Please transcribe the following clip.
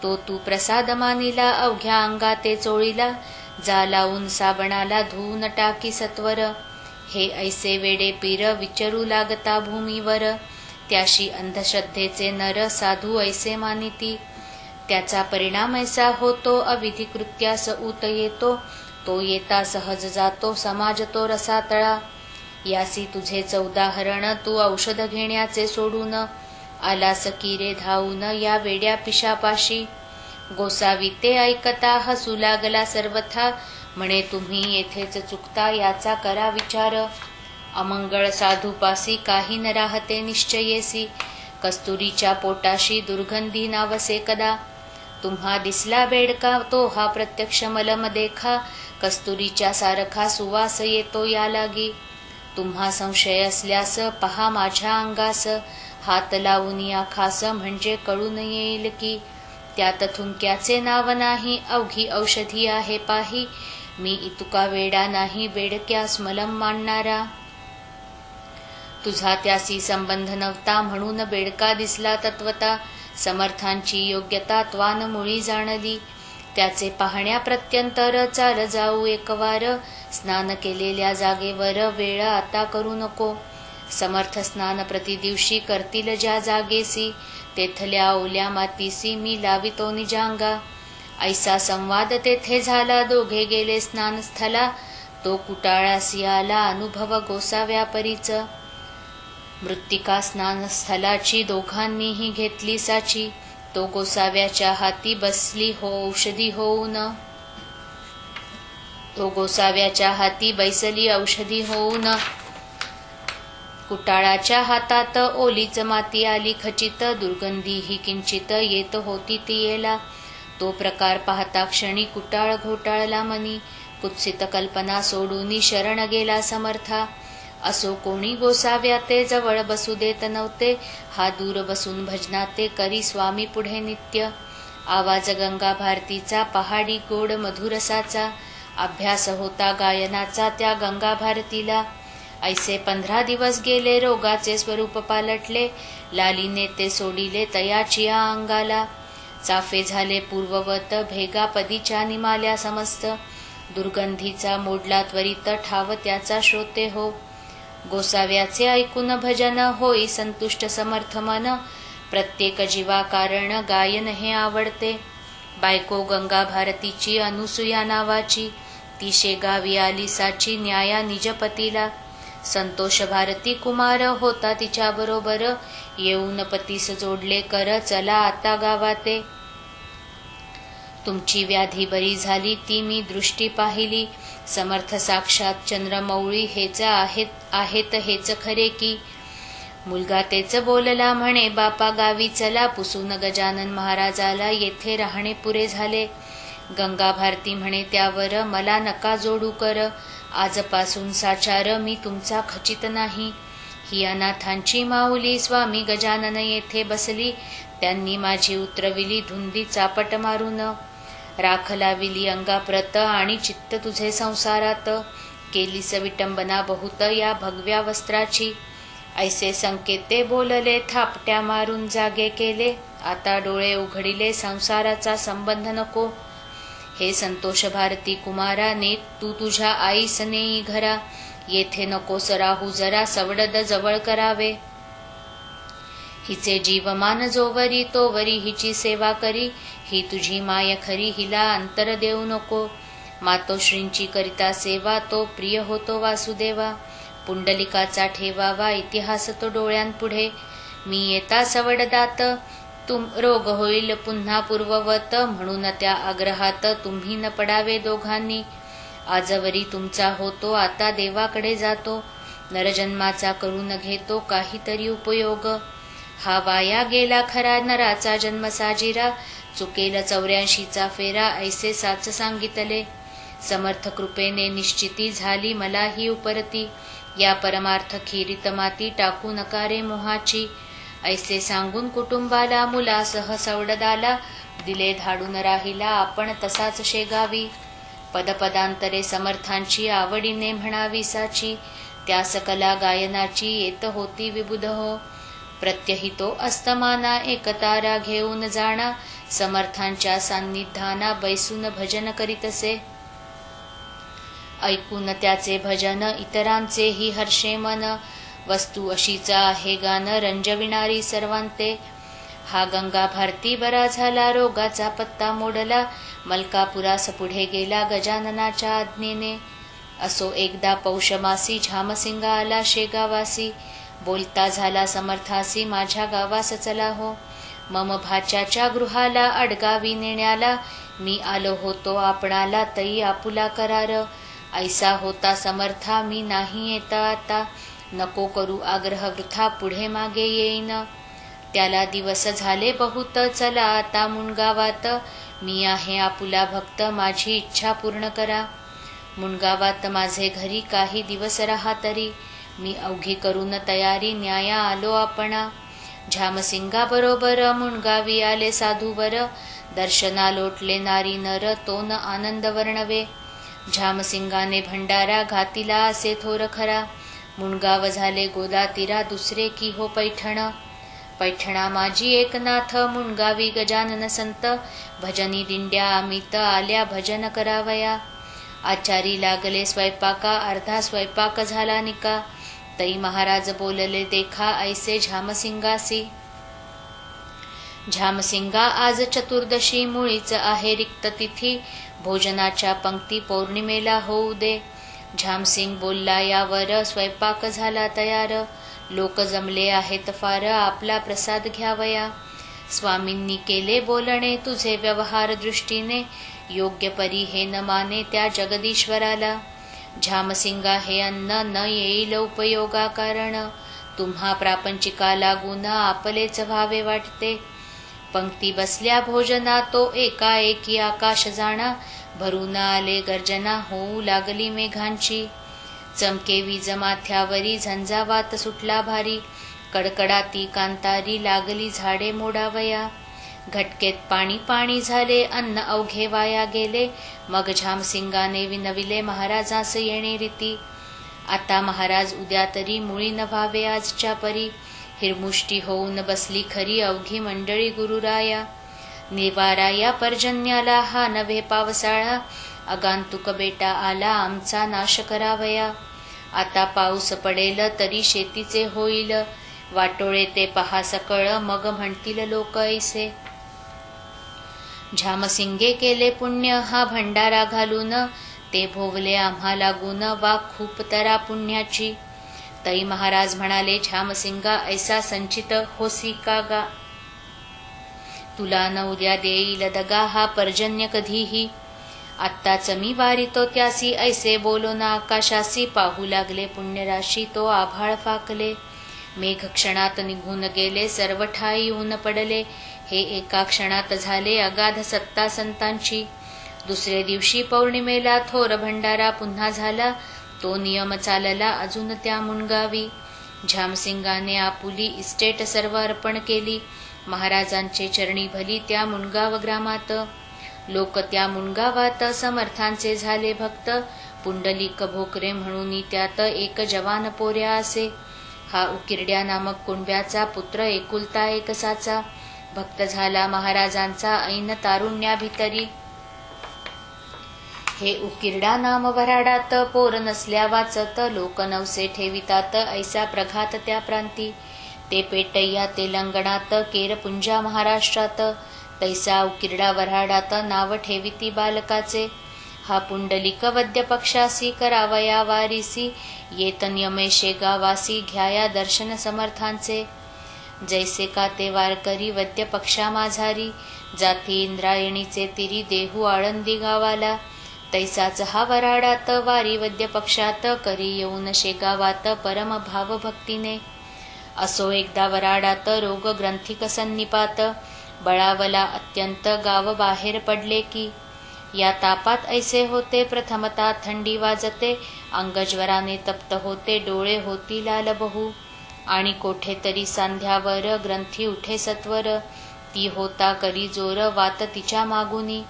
तो तू प्रसाद मानिला अवघ्या अंगा ते चोळीला, जा लावून साबणाला धुवून टाकी सत्वर. हे ऐसे वेडे पीर विचरू लागता भूमीवर, त्याशी अंधश्रद्धेचे नर साधू ऐसे मानिती. त्याचा परिणाम ऐसा होतो अविधी कृत्यास ऊत येतो, तो येता सहज जातो समाज तो रसातळा. यासी तुझेच उदाहरण तू औषध घेण्याचे सोडून, आलास की रे धावून या वेड्या पिशापाशी. गोसावी ते ऐकता हसू लागला सर्वथा, म्हणे तुम्ही येथेच चुकता याचा करा विचार. अमंगळ साधूपासी काही न राहते निश्चयेसी, कस्तुरीच्या पोटाशी दुर्गंधी नावसे कदा. तुम्हा दिसला बेडका तो हा प्रत्यक्ष मलम देखा, कस्तुरीच्या सारखा सुवास येतो या लागी. तुम्हा संशय असल्यास पहा माझ्या अंगास, हात लावून या खास म्हणजे कळून येईल की. त्यात थुंक्याचे नाव नाही अवघी औषधी आहे पाही, मी इतुका वेडा नाही बेडक्यास मलम मांडणारा. तुझा त्यासी संबंध नव्हता म्हणून बेडका दिसला तत्वता, समर्थांची योग्यता त्वान मुळी जाणली. त्याचे पाहण्या प्रत्यंतर चाल जाऊ एकवार, स्नान केलेल्या जागेवर वेळ आता करू नको. समर्थ स्नान प्रतिदिवशी करतील ज्या जागेसी, तेथल्या ओल्या मातीसी मी लावितो निजांगा. ऐसा संवाद तेथे झाला दोघे गेले स्नानस्थला, तो कुटाळासी आला अनुभव गोसाव्या परीच. मृत्तिका स्नानस्थलाची दोघांनीही घेतली साची, तो गोसाव्याच्या हाती बसली हो औषधी होऊन. तो गोसाव्याच्या हाती बैसली औषधी होऊन. कुटाळाच्या हातात ओलीच माती आली खचित, दुर्गंधी ही किंचित येत होती ती येला. तो प्रकार पाहता क्षणी कुटाळ घोटाळला मनी, कुत्सित कल्पना सोडून शरण गेला समर्था. असो कोणी गोसाव्या ते जवळ बसू देत नव्हते, हा दूर बसून भजनाते करी स्वामी पुढे नित्य. आवाज गंगा भारतीचा पहाडी गोड मधुरसाचा, अभ्यास होता गायनाचा त्या गंगा भारतीला. ऐसे 15 दिवस गेले रोगाचे स्वरूप पालटले, लालीने ते सोडिले तयाची या अंगाला. चाफे झाले पूर्ववत भेगा पदीच्या निमाल्या समस्त, दुर्गंधीचा मोडला त्वरित ठाव त्याचा श्रोते हो. गोसाव्याचे ऐकून भजन होई संतुष्ट समर्थ मन, प्रत्येक जीवा कारण गायन हे आवडते. बायको गंगा भारतीची अनुसूया नावाची, ती शेगावी आली साची न्याया निजपतीला. संतोष भारती कुमार होता तिच्या बरोबर, येऊन पतीस जोडले कर चला आता गावाते. तुमची व्याधी बरी झाली ती मी दृष्टी पाहिली, समर्थ साक्षात चंद्रमौळी हेच आहेत हेच खरे की. मुलगा तेच बोलला म्हणे बापा गावी चला, पुसून गजानन महाराजाला येथे राहणे पुरे झाले. गंगा भारती म्हणे त्यावर मला नका जोडू कर, आजपासून साचार मी तुमचा खचित नाही. ही अनाथांची माऊली स्वामी गजानन येथे बसली, त्यांनी माझी उतरविली धुंदी चापट मारून. राख लाविली अंगाप्रत आणि चित्त तुझे संसारात, केलीस विटंबना बहुत या भगव्या वस्त्राची. ऐसे संकेते बोलले थापट्या मारून जागे केले, आता डोळे उघडिले संसाराचा संबंध नको. हे संतोष भारती कुमारा ने तू तुझ्या आईस नेई घरा, येथे नकोस राहू जरा सवडद जवळ करावे. हिचे जीवमान जोवरी तोवरी हिची सेवा करी, ही तुझी माय खरी हिला अंतर देऊ नको. मातोश्रींची करिता सेवा तो प्रिय होतो वासुदेवा, पुंडलिकाचा ठेवावा इतिहास तो डोळ्यांपुढे. मी येता सवडदात रोग होईल पुन्हा पूर्ववत, म्हणून त्या आग्रहात तुम्ही न पडावे दोघांनी. आजवरी तुमचा होतो आता देवाकडे जातो, नरजन्माचा करून घेतो काहीतरी उपयोग. हा वाया गेला खरा नराचा जन्म साजिरा, चुकेल 84चा फेरा ऐसे साच सांगितले. समर्थ कृपेने निश्चिती झाली मलाही उपरती, या परमार्थ खिरीत माती टाकू नका रे मोहाची. ऐसे सांगून कुटुंबाला मुलासह सवडदाला, दिले धाडून राहिला आपण तसाच शेगावी. पदपदांतरे समर्थांची आवडीने म्हणावी साची, त्या सकला गायनाची येत होती विबुध हो. प्रत्यहितो अस्तमाना एकतारा घेऊन जाणा, समर्थांच्या सान्निध्याना बैसून भजन करीतसे. ऐकून त्याचे भजन इतरांचेही हर्षे मन, वस्तू अशीच आहे गान रंजविणारी सर्वांते. हा गंगा भारती बरा झाला रोगाचा पत्ता मोडला, मलकापुरास पुढे गेला गजाननाच्या आज्ञेने. असो एकदा पौषमासी झामसिंगा आला शेगावासी, बोलता झाला समर्थासी माझ्या गावास चला हो. मम भाच्याच्या गृहाला अडगावी नेण्याला, मी आलो होतो आपणाला तई आपुला करार. ऐसा होता समर्था मी नाही येता आता, नको करू आग्रह वृथा पुढे मागे येईन. त्याला दिवस झाले बहुत चला आता मुणगावात, मी आहे आपुला भक्त माझी इच्छा पूर्ण करा. मुणगावात माझे घरी काही दिवस राहा तरी, मी अवघी करून तयारी न्याया आलो आपणा. झामसिंगा बरोबर मुणगावी आले साधूवर, दर्शना लोटले नारी नर तो न आनंद वर्णवे. झामसिंगाने भंडारा घातिला असे थोर खरा, मुणगाव झाले गोदातीरा दुसरे की हो पैठण. पैठणा माझी एकनाथ मुणगावी गजानन संत, भजनी दिंड्या अमित आल्या भजन करावया. आचारी लागले स्वयंपाका अर्धा स्वयंपाक झाला निका, तई महाराज बोलले देखा ऐसे झामसिंगासी. झामसिंगा आज चतुर्दशी मुळीच आहे रिक्त तिथी, भोजनाच्या पंक्ती पौर्णिमेला होऊ दे. झामसिंग बोलला यावर स्वयंपाक झाला तयार, लोक जमले आहेत फार आपला प्रसाद घ्यावया. स्वामींनी केले बोलणे तुझे व्यवहार दृष्टीने, योग्य परी हे न माने त्या जगदीश्वराला. झामसिंगा हे अन्न न येईल उपयोगा कारण, तुम्हा प्रापंचिका लागून आपलेच व्हावे वाटते. पंक्ती बसल्या भोजना तो एकाएकी आकाश जाणा, भरून आले गर्जना होऊ लागली मेघांची. चमके वीज माथ्यावरी झंझावात सुटला भारी, कडकडाती कांतारी लागली झाडे मोडावया. घटकेत पाणी पाणी झाले अन्न अवघे वाया गेले, मग झामसिंगाने विनविले महाराजास येणे रीती. आता महाराज उद्या तरी मुळी न व्हावे आजच्या परी, हिरमुष्टी होऊन बसली खरी अवघी मंडळी गुरुराया. निवारा या पर्जन्याला हा नव्हे पावसाळा, आगंतुक बेटा आला आमचा नाश करावया. आता पाऊस पडेल तरी शेतीचे होईल, वाटोळे ते पहा सकळ मग म्हणतील लोक ऐसे. झामसिंगे केले पुण्य हा भंडारा घालून, ते भोवले आम्हा लागून वा खूप तरा पुण्याची. तई महाराज म्हणाले झामसिंगा ऐसा संचित होसी का गा, तुला न उद्या देईल दगा हा पर्जन्य कधीही. आत्ताच मी वारितो त्यासी ऐसे बोलो ना आकाशासी, पाहू लागले पुण्यराशी तो आभाळ फाकले. मेघ क्षणात निघून गेले सर्व ठाई ऊन पडले, हे एका क्षणात झाले अगाध सत्ता संतांची. दुसरे दिवशी पौर्णिमेला थोर भंडारा पुन्हा झाला, तो नियम चालला अजून त्या मुणगावी. झामसिंगाने आपुली इस्टेट सर्व अर्पण केली, महाराजांचे चरणी भली त्या मुणगाव ग्रामात. लोक त्या मुणगावात समर्थांचे झाले भक्त, पुंडलिक भोकरे म्हणून त्यात एक जवान पोऱ्या असे. हा उकिरड्या नामक कुणब्याचा पुत्र एकुलता एक साचा, भक्त झाला महाराजांचा ऐन तारुण्याभितरी. हे उकिरडा नाम वराडात पोर नसल्या वाचत, लोक नवसे ठेवितात ऐसा प्रघात त्या प्रांती. ते पेटय्या तेलंगणात केरपुंजा महाराष्ट्रात, तैसा उकिरडा वराडात नाव ठेविती बालकाचे. हा पुंडलिक वद्य पक्षासी करावया वारीसी, येत नियमे शेगावासी घ्याया दर्शन समर्थांचे. जैसे का ते वारकरी वद्य पक्षा माझारी, जाती इंद्रायणीचे तिरी देहू आळंदी गावाला. तैसाच हा वराडात वारी वद्य पक्षात, करी येऊन शेगावात परम भाव भक्तीने. असो एकदा वराडात रोग ग्रंथिक सन्निपात, बळावला अत्यंत गाव बाहेर पडले की. या तापात ऐसे होते प्रथमता थंडी वाजते, अंगज्वराने तप्त होते डोळे होती लाल बहु. आणि कोठेतरी सांध्यावर ग्रंथी उठे सत्वर, ती होता करी जोर वात तिच्या मागुनी.